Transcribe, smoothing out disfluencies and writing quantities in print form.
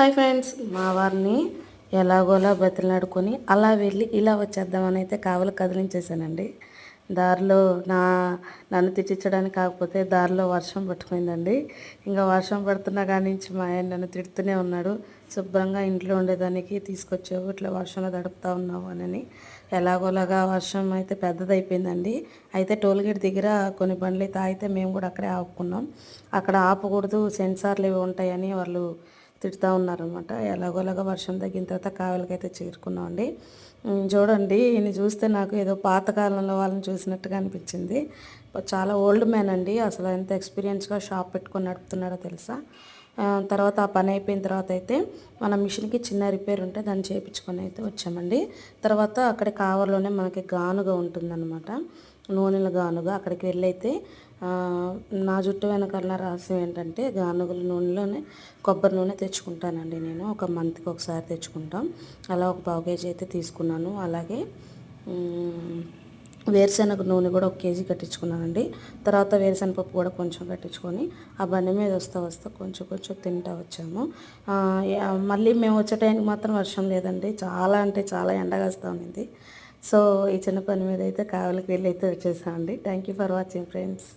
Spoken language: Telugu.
హాయ్ ఫ్రెండ్స్, మా వారిని ఎలాగోలా బతిలాడుకొని అలా వెళ్ళి ఇలా వచ్చేద్దామని అయితే కావలి కదిలించేసానండి. దారిలో నన్ను తిట్టించడానికి కాకపోతే దారిలో వర్షం పట్టుకుందండి. ఇంకా వర్షం పడుతున్నా కాడి నుంచి మా ఆయన నన్ను తిడుతూనే ఉన్నాడు. శుభ్రంగా ఇంట్లో ఉండేదానికి తీసుకొచ్చావు, ఇట్లా వర్షంలో తడుపుతా ఉన్నావు అని. ఎలాగోలాగా వర్షం అయితే పెద్దదైపోయిందండి. అయితే టోల్గేట్ దగ్గర కొన్ని బండ్లు అయితే ఆగితే మేము కూడా అక్కడే ఆపుకున్నాం. అక్కడ ఆపకూడదు, సెన్సార్లు ఇవి ఉంటాయని వాళ్ళు తిడుతూ ఉన్నారనమాట. ఎలాగోలాగా వర్షం తగ్గిన తర్వాత కావలికైతే చేరుకున్నామండి. చూడండి, ఈయన చూస్తే నాకు ఏదో పాతకాలంలో వాళ్ళని చూసినట్టుగా అనిపించింది. చాలా ఓల్డ్ మ్యాన్ అండి. అసలు ఎంత ఎక్స్పీరియన్స్గా షాప్ పెట్టుకొని నడుపుతున్నాడో తెలుసా. తర్వాత ఆ పని అయిపోయిన తర్వాత అయితే మన మిషన్కి చిన్న రిపేర్ ఉంటే దాన్ని చేయించుకొని అయితే వచ్చామండి. తర్వాత అక్కడ కావలిలోనే మనకి గానుగా ఉంటుందన్నమాట, నూనెల గానుగా. అక్కడికి వెళ్ళైతే నా జుట్టు వెనకాల రహస్యం ఏంటంటే గానుగల నూనెలోనే కొబ్బరి నూనె తెచ్చుకుంటానండి. నేను ఒక మంత్కి ఒకసారి తెచ్చుకుంటాం. అలా ఒక పావు కేజీ అయితే తీసుకున్నాను. అలాగే వేరుశనగ నూనె కూడా 1 కేజీ కట్టించుకున్నానండి. తర్వాత వేరుశనగపప్పు కూడా కొంచెం కట్టించుకొని ఆ బండి మీద వస్తా కొంచెం కొంచెం తింటూ వచ్చాము. మళ్ళీ మేము వచ్చే టైంకి మాత్రం వర్షం లేదండి. చాలా అంటే చాలా ఎండగాస్తూ ఉన్నింది. సో ఈ చిన్న పని మీద అయితే కావలికి వెళ్ళి అయితే వచ్చేసామండి. Thank you for watching friends.